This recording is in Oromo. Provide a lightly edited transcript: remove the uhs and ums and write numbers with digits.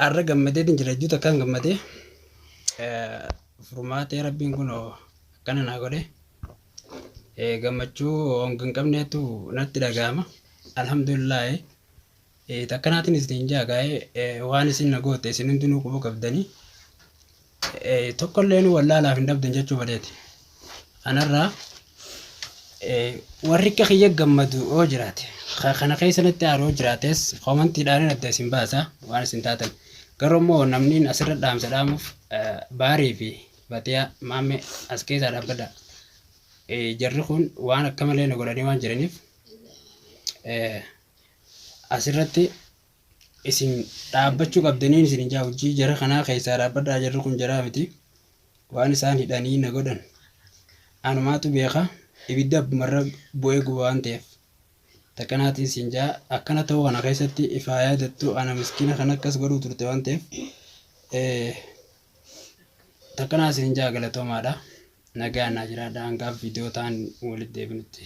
Har'a gammadee jira jechuudha kan gammadee furmaatee rabbiin kun akkana naa godhe gammachuu hanga hin qabneetu natti dhaga'ama. Alhamdulillah takkanaatiin isin jaagaa'ee waan isin na goote isin hundinuu quba qabdanii tokkollee nu wallaalaaf hin dhabdan jechuu badeeti. Anarraa warri akka kiyya gammadu oo jiraate kana keessatti aaroo jiraates komantiidhaan adda isin baasa waan isin taatan. Garuu immoo namni asirra dhaamsa dhaamuuf baarii fi batiyaa maamme as keessaa dhaabbadha. Jarri kun waan akka malee na godhanii waan jiraniif asirratti isin dhaabbachuu qabdanii isin ijaa hojii jara kanaa keessaa dhaabbadhaa. Jarri kun jaraa miti waan isaan hidhanii na godhan anumaatu beeka. Ibidda marra bu'ee guba waan ta'eef takkanaatiin isin jaa akkana ta'uu kana keessatti ifaa yaadattu ana miskiina kan akkas godhuu turte waan ta'eef takkanaa isin jaa galatoomaadha. Nagaan naa jiraadha. Hangaaf viidiyoo ta'an walitti deebinutti.